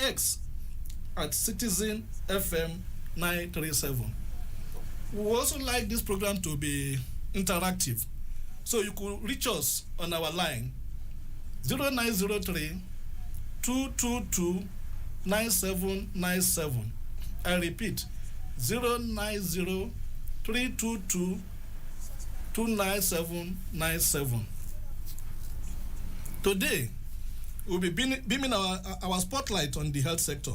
X at Citizen FM 937. We would also like this program to be interactive, so you could reach us on our line 0903 222 9797. I repeat, 090 322 29797. Today, we'll be beaming our spotlight on the health sector,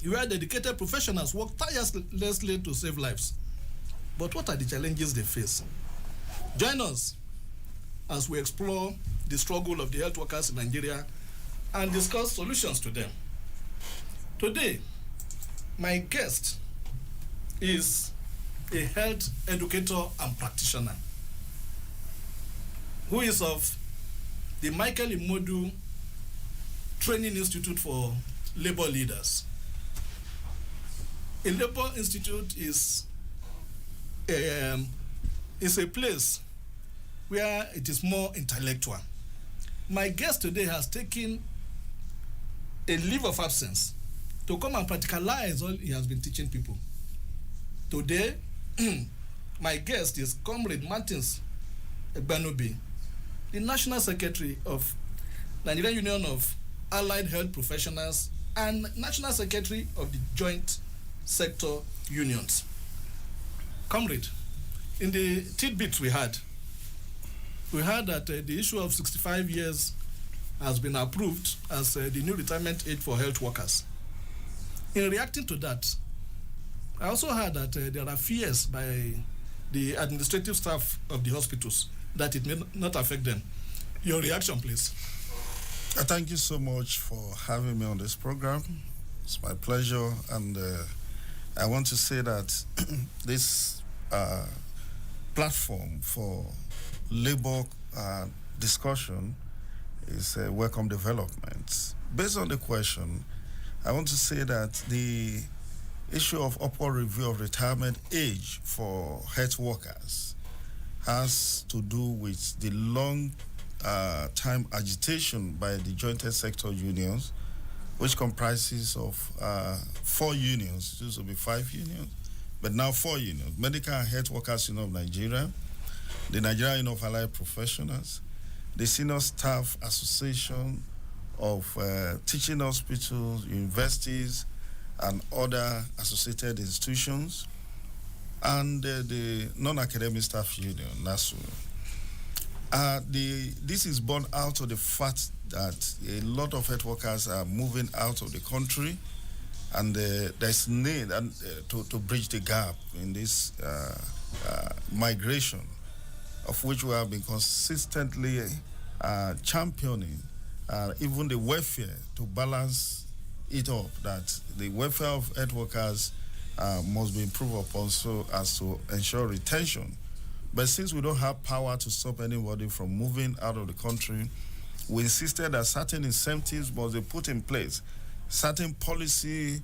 where dedicated professionals work tirelessly to save lives. But what are the challenges they face? Join us as we explore the struggle of the health workers in Nigeria and discuss solutions to them. Today, my guest is a health educator and practitioner who is of the Michael Imodu Training Institute for Labor Leaders. A labor institute is a place where it is more intellectual. My guest today has taken a leave of absence to come and practicalize all he has been teaching people. Today, my guest is Comrade Martins Egbanobi, the National Secretary of Nigerian Union of Allied Health Professionals and National Secretary of the Joint Sector Unions. Comrade, in the tidbits we heard that the issue of 65 years has been approved as the new retirement age for health workers. In reacting to that, I also heard that there are fears by the administrative staff of the hospitals that it may not affect them. Your reaction, please. Thank you so much for having me on this program. It's my pleasure, and I want to say that this platform for labor discussion is a welcome development. Based on the question, I want to say that the issue of upward review of retirement age for health workers has to do with the long time agitation by the joint sector unions, which comprises of 4 unions. It used to be 5 unions, but now 4 unions: Medical and Health Workers Union of Nigeria, the Nigerian Union of Allied Professionals, the Senior Staff Association of teaching hospitals, universities, and other associated institutions, and the non-academic staff union, NASU. This is born out of the fact that a lot of health workers are moving out of the country, and there's need to bridge the gap in this migration, of which we have been consistently championing, even the welfare, to balance it up, that the welfare of health workers must be improved upon so as to ensure retention. But since we don't have power to stop anybody from moving out of the country, we insisted that certain incentives must be put in place, certain policy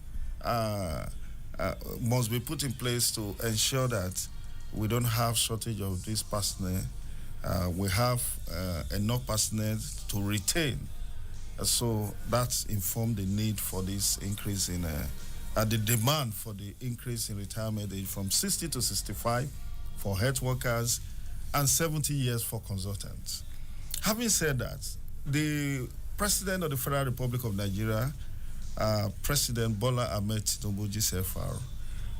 must be put in place to ensure that we don't have shortage of this personnel. We have enough personnel to retain. So that's informed the need for this increase in the demand for the increase in retirement age from 60 to 65 for health workers and 70 years for consultants. Having said that, the President of the Federal Republic of Nigeria, President Bola Ahmed Tinubu GCFR,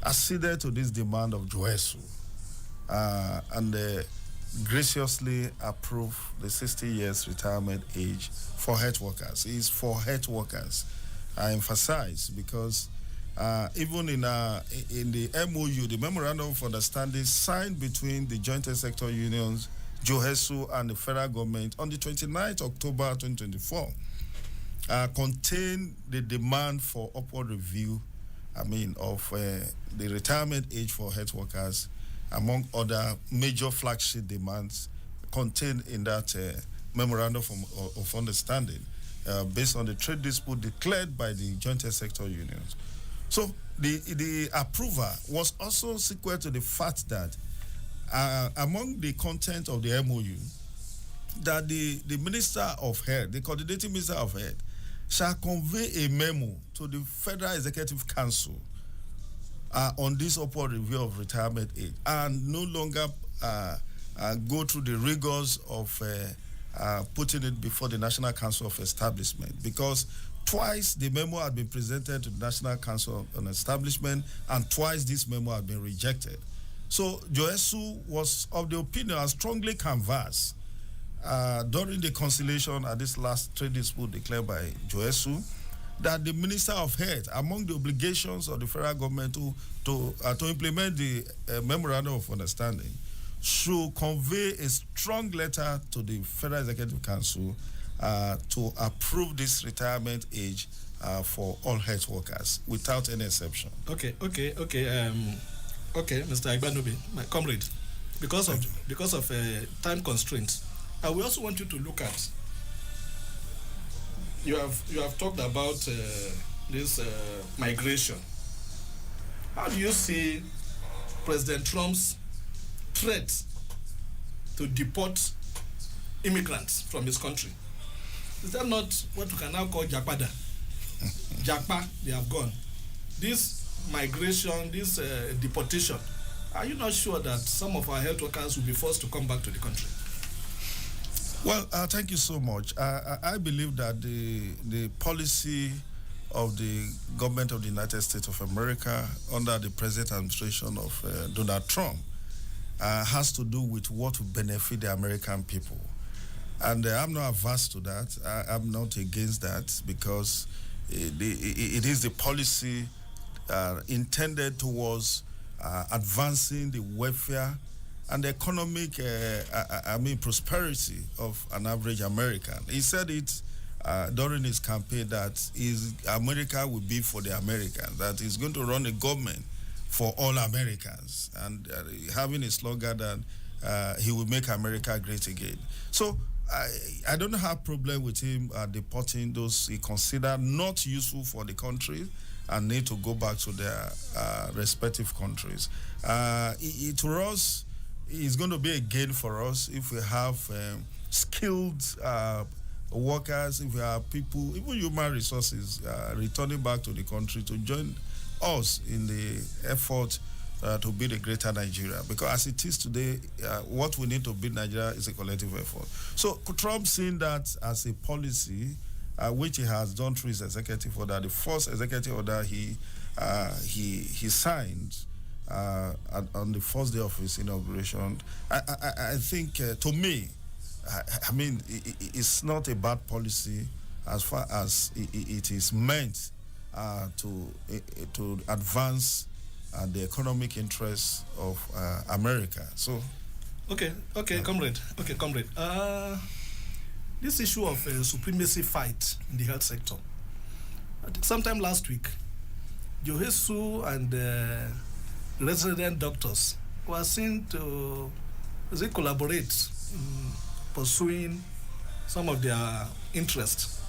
acceded to this demand of JOHESU and graciously approved the 60 years retirement age for health workers. It is for health workers, I emphasize, because even in the MOU, the Memorandum of Understanding signed between the joint sector unions, JOHESU, and the federal government on the 29th October 2024, contained the demand for upward review, of the retirement age for health workers, among other major flagship demands contained in that Memorandum of Understanding based on the trade dispute declared by the joint sector unions. So the approval was also sequel to the fact that among the content of the MOU, that the Minister of Health, the coordinating Minister of Health, shall convey a memo to the Federal Executive Council on this upward review of retirement age and no longer go through the rigors of putting it before the National Council of Establishment, because twice the memo had been presented to the National Council on Establishment and twice this memo had been rejected. So Joesu was of the opinion and strongly canvassed during the conciliation at this last trade dispute declared by Joesu that the Minister of Health, among the obligations of the federal government to implement the Memorandum of Understanding, should convey a strong letter to the Federal Executive Council to approve this retirement age for all health workers without any exception. Okay, Mr. Igbanubi, my comrade, because of time constraints, we also want you to look at. You have talked about this migration. How do you see President Trump's threat to deport immigrants from his country? Is that not what we can now call Jakpada? Jakpa, they have gone. This migration, this deportation, are you not sure that some of our health workers will be forced to come back to the country? Well, thank you so much. I believe that the policy of the government of the United States of America under the present administration of Donald Trump has to do with what will benefit the American people. And I'm not averse to that. I'm not against that, because it is the policy intended towards advancing the welfare and the economic, prosperity of an average American. He said it during his campaign that America will be for the Americans, that he's going to run a government for all Americans, and having a slogan that he will make America great again. So I don't have problem with him deporting those he considered not useful for the country and need to go back to their respective countries. To us, it's going to be a gain for us if we have skilled workers, if we have people, even human resources, returning back to the country to join us in the effort to build a greater Nigeria. Because as it is today, what we need to build Nigeria is a collective effort. So Trump seeing that as a policy, which he has done through his executive order, the first executive order he signed on the first day of his inauguration, I think, to me, it's not a bad policy as far as it is meant to advance the economic interests of America. So, comrade. This issue of supremacy fight in the health sector. Sometime last week, Joesu and resident doctors were seen to collaborate in pursuing some of their interests.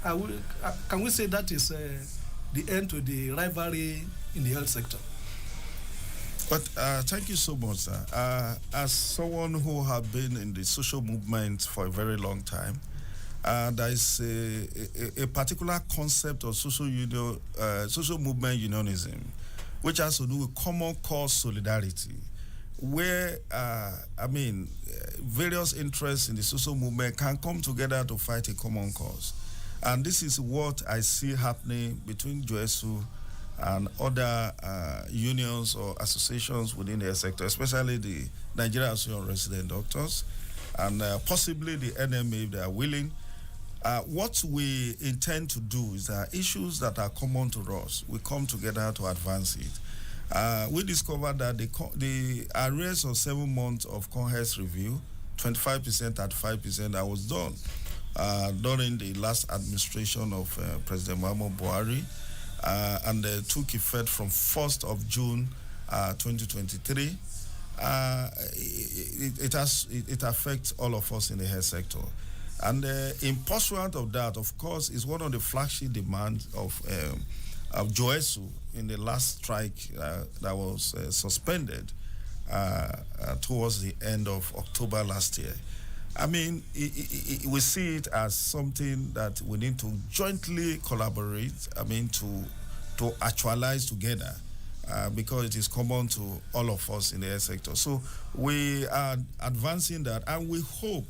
Can we say that is the end to the rivalry in the health sector? But thank you so much, sir. As someone who has been in the social movement for a very long time, there is a particular concept of social movement unionism, which has to do with common cause solidarity, where various interests in the social movement can come together to fight a common cause. And this is what I see happening between Joesu and other unions or associations within the sector, especially the Nigeria Association of Resident Doctors, and possibly the NMA if they are willing. What we intend to do is that issues that are common to us, we come together to advance it. We discovered that the arrears of 7 months of CONHES review, 25% at 5%, that was done during the last administration of President Muhammadu Buhari, and took effect from 1st of June 2023. It affects all of us in the health sector. And in pursuant of that, of course, is one of the flagship demands of Joesu in the last strike that was suspended towards the end of October last year. I mean, we see it as something that we need to jointly collaborate. I mean, to actualize together, because it is common to all of us in the health sector. So we are advancing that, and we hope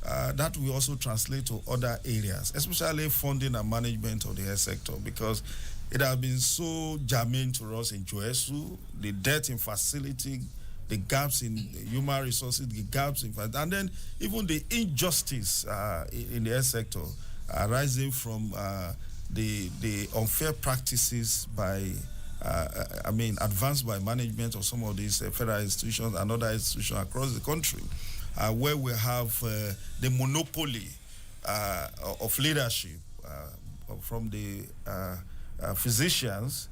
that will also translate to other areas, especially funding and management of the health sector, because it has been so germane to us in JOHESU, the debt in facility, the gaps in human resources, the gaps in, and then even the injustice in the health sector arising from the unfair practices by, advanced by management of some of these federal institutions and other institutions across the country, where we have the monopoly of leadership from the physicians,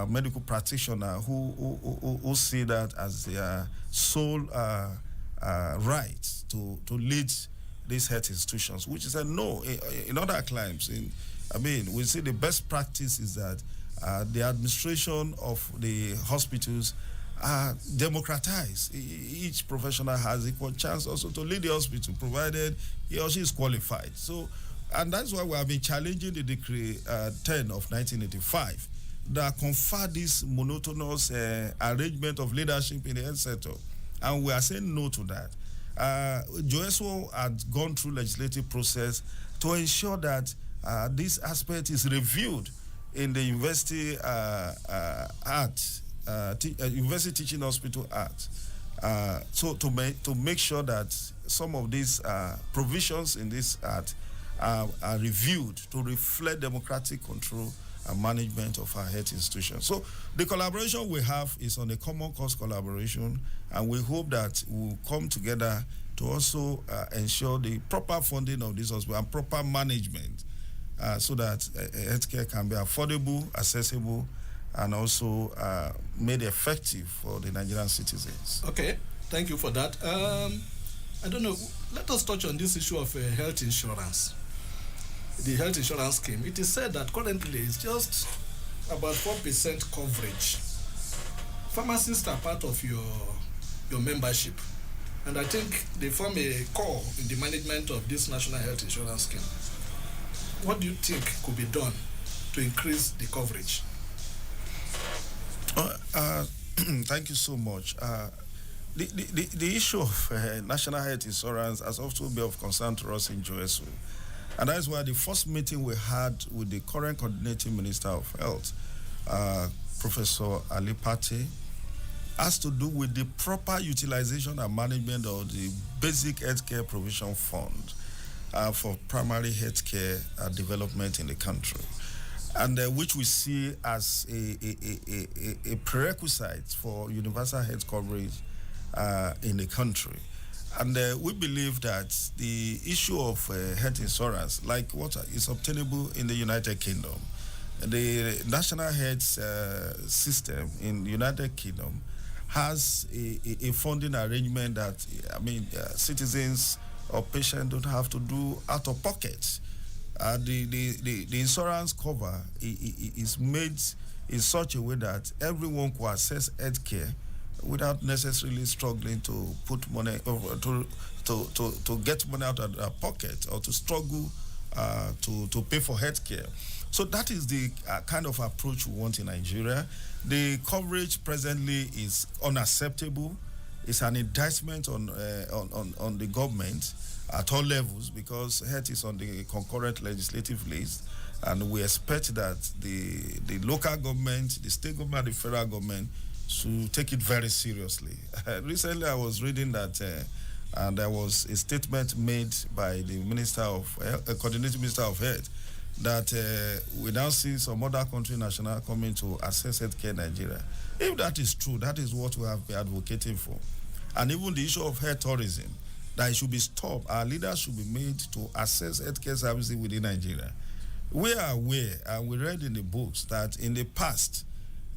medical practitioners who see that as their sole right to lead these health institutions, which is a no. In other climes, we see the best practice is that the administration of the hospitals are democratized. Each professional has equal chance also to lead the hospital, provided he or she is qualified. So, and that's why we have been challenging the Decree 10 of 1985 that conferred this monotonous arrangement of leadership in the health sector. And we are saying no to that. JOHESU had gone through legislative process to ensure that this aspect is reviewed in the University University Teaching Hospital Act. So to make sure that some of these provisions in this act are reviewed to reflect democratic control and management of our health institutions. So the collaboration we have is on a common cause collaboration, and we hope that we'll come together to also ensure the proper funding of this hospital and proper management, so that healthcare can be affordable, accessible, and also made effective for the Nigerian citizens. Okay, thank you for that. I don't know, let us touch on this issue of health insurance. The health insurance scheme. It is said that currently it's just about 4% coverage. Pharmacists are part of your membership, and I think they form a core in the management of this national health insurance scheme. What do you think could be done to increase the coverage? Thank you so much. The issue of national health insurance has also been of concern to us in JOHESU. And that's why the first meeting we had with the current coordinating Minister of Health, Professor Ali Pate, has to do with the proper utilization and management of the basic healthcare provision fund for primary healthcare development in the country, and which we see as a prerequisite for universal health coverage in the country. And we believe that the issue of health insurance, like what is obtainable in the United Kingdom, the national health system in the United Kingdom has a funding arrangement that, citizens or patients don't have to do out of pocket. The insurance cover is made in such a way that everyone can access health care without necessarily struggling to put money to get money out of their pocket, or to struggle to pay for health care. So that is the kind of approach we want in Nigeria. The coverage presently is unacceptable. It's an indictment on the government at all levels, because health is on the concurrent legislative list, and we expect that the local government, the state government, the federal government should take it very seriously. Recently, I was reading that there was a statement made by the coordinating Minister of Health, that we now see some other country national coming to access healthcare in Nigeria. If that is true, that is what we have been advocating for. And even the issue of health tourism, that it should be stopped. Our leaders should be made to access healthcare services within Nigeria. We are aware, and we read in the books, that in the past,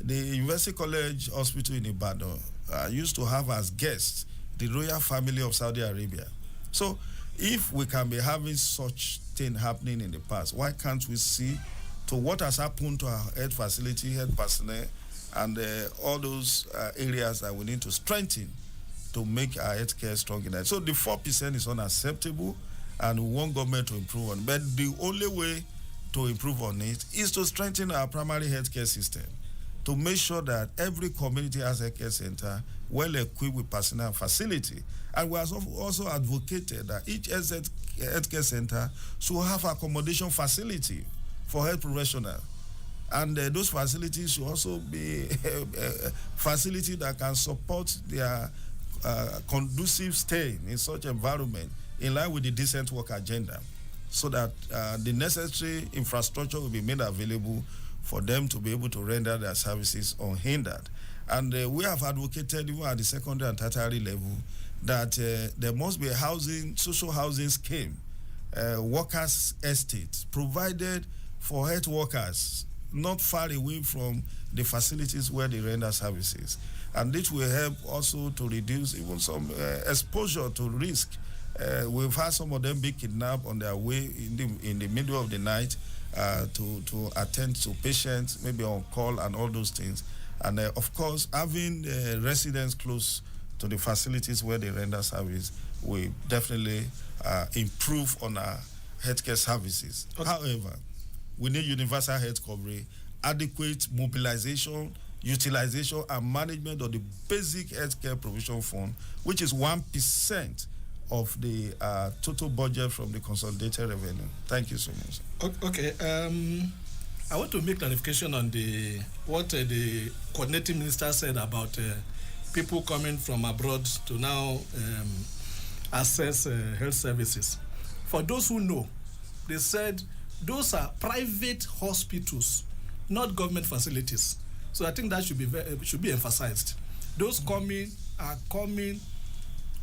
the University College Hospital in Ibadan used to have as guests the royal family of Saudi Arabia. So if we can be having such thing happening in the past, why can't we see to what has happened to our health facility, health personnel, and all those areas that we need to strengthen to make our healthcare strong in that. So the 4% is unacceptable, and we want government to improve on it. But the only way to improve on it is to strengthen our primary healthcare system, to make sure that every community has a healthcare center well equipped with personnel and facility. And we have also advocated that each healthcare center should have accommodation facility for health professionals. And those facilities should also be a facility that can support their conducive stay in such environment in line with the decent work agenda, so that the necessary infrastructure will be made available for them to be able to render their services unhindered. And we have advocated, even at the secondary and tertiary level, that there must be a social housing scheme, workers' estates, provided for health workers not far away from the facilities where they render services. And this will help also to reduce even some exposure to risk. We've had some of them be kidnapped on their way in the middle of the night to attend to patients, maybe on call and all those things. And of course, having residents close to the facilities where they render service will definitely improve on our healthcare services. Okay. However, we need universal health coverage, adequate mobilization, utilization, and management of the basic healthcare provision fund, which is 1% of the total budget from the consolidated revenue. Thank you so much. Okay. I want to make clarification on what the coordinating minister said about people coming from abroad to now access health services. For those who know, they said those are private hospitals, not government facilities. So I think that should be emphasized. Those coming are coming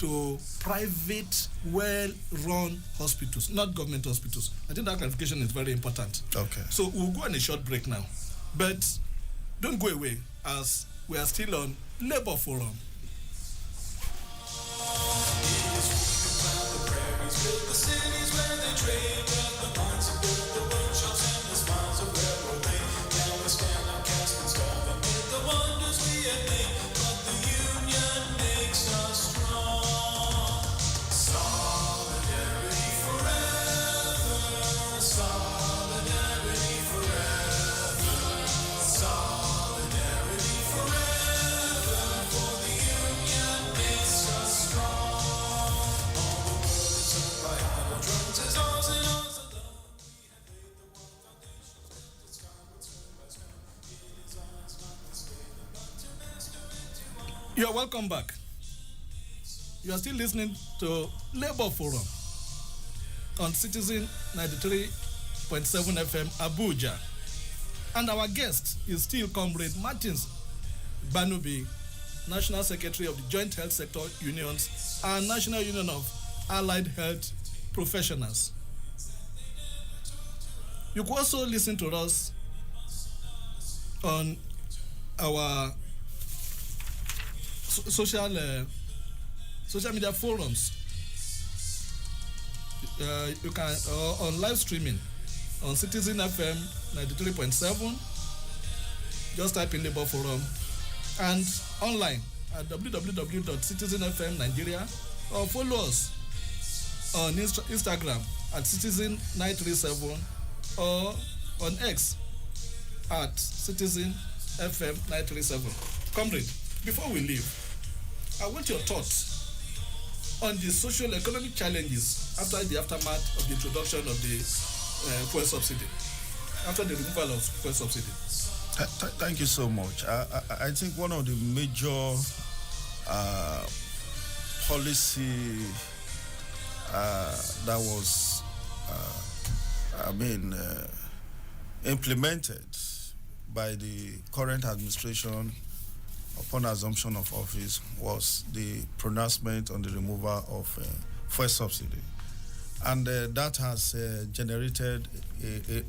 to private, well-run hospitals, not government hospitals. I think that clarification is very important. Okay. So we'll go on a short break now. But don't go away, as we are still on Labour Forum. You are welcome back. You are still listening to Labour Forum on Citizen 93.7 FM Abuja. And our guest is still Comrade Martins Banubi, National Secretary of the Joint Health Sector Unions and National Union of Allied Health Professionals. You can also listen to us on our social media forums. You can on live streaming on Citizen FM 93.7. Just type in Labour Forum, and online at www.citizenfm Nigeria, or follow us on Instagram at Citizen937 or on X at CitizenFM937. Comrade, before we leave, I want your thoughts on the social economic challenges after the aftermath of the introduction of the fuel subsidy, after the removal of fuel subsidy. Thank you so much. I think one of the major policy that was implemented by the current administration upon assumption of office was the pronouncement on the removal of fuel subsidy. And that has generated a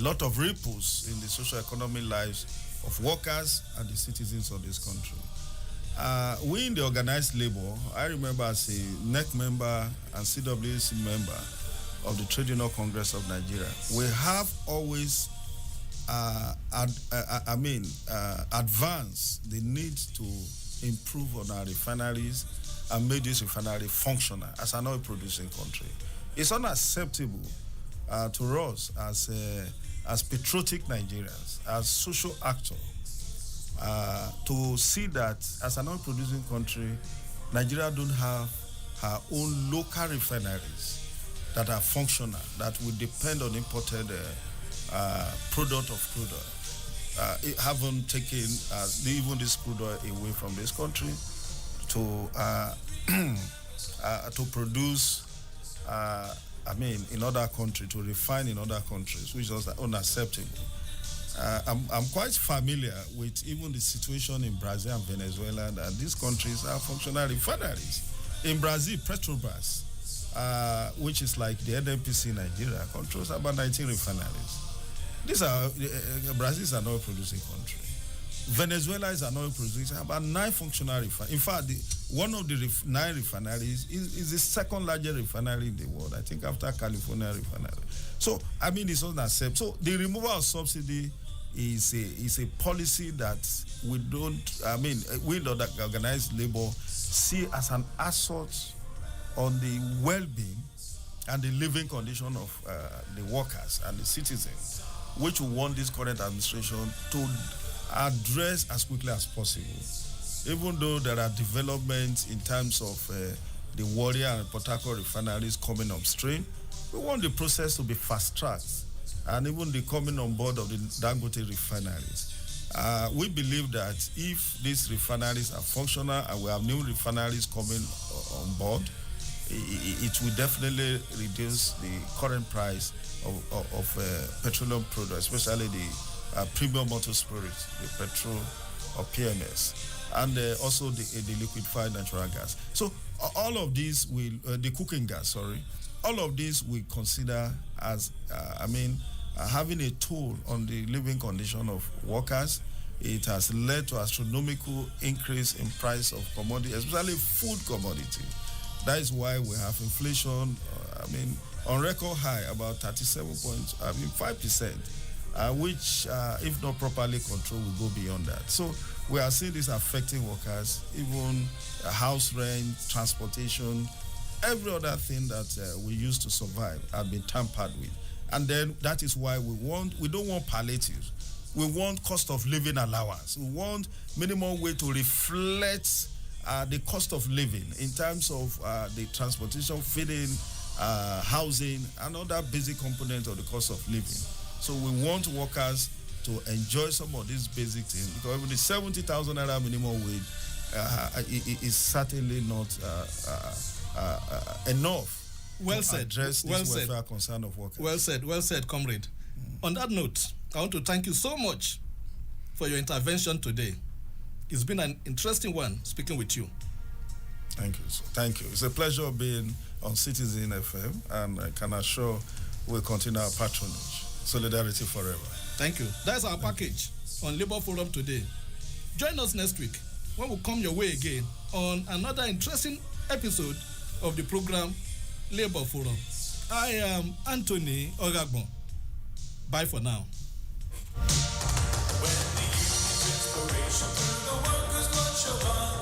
lot of ripples in the socio-economic lives of workers and the citizens of this country. We in the organized labor, I remember as a NEC member and CWC member of the Trade Union Congress of Nigeria, we have always advance the need to improve on our refineries and made this refinery functional as an oil-producing country. It's unacceptable to us as patriotic Nigerians, as social actors, to see that as an oil-producing country, Nigeria don't have her own local refineries that are functional, that will depend on imported product of crude oil. It haven't taken even this crude oil away from this country to produce. In other countries, to refine in other countries, which is unacceptable. I'm quite familiar with even the situation in Brazil and Venezuela, that these countries are functional refineries. In Brazil, Petrobras, which is like the NNPC in Nigeria, controls about 19 refineries. Brazil is an oil-producing country. Venezuela is an oil-producing, about 9 functional refineries. In fact, one of the 9 refineries is the second largest refinery in the world, I think, after California refinery. So, it's unacceptable. So, the removal of subsidy is a policy that we the organized labor see as an assault on the well-being and the living condition of the workers and the citizens, which we want this current administration to address as quickly as possible. Even though there are developments in terms of the Warrior and Port Harcourt refineries coming upstream, we want the process to be fast-tracked, and even the coming on board of the Dangote refineries. We believe that if these refineries are functional and we have new refineries coming on board, it will definitely reduce the current price of petroleum products, especially the premium motor spirit, the petrol or PMS, and also the liquefied natural gas. So all of these will, the cooking gas, all of these we consider as, having a toll on the living condition of workers. It has led to astronomical increase in price of commodity, especially food commodity. That is why we have inflation, on record high, about 37.5%, which, if not properly controlled, will go beyond that. So we are seeing this affecting workers, even house rent, transportation, every other thing that we use to survive have been tampered with. And then that is why we don't want palliatives. We want cost of living allowance. We want minimum wage to reflect the cost of living in terms of the transportation, feeding, housing, and other basic components of the cost of living. So we want workers to enjoy some of these basic things, because even the 70,000 naira minimum wage is certainly not enough to address this welfare concern of workers. Well said, comrade. On that note, I want to thank you so much for your intervention today. It's been an interesting one speaking with you. Thank you, sir. Thank you. It's a pleasure being on Citizen FM, and I can assure we'll continue our patronage. Solidarity forever. Thank you. That's our package on Labour Forum today. Join us next week when we come your way again on another interesting episode of the program Labour Forum. I am Anthony Oragbon. Bye for now. When the union's inspiration to the workers, what you want.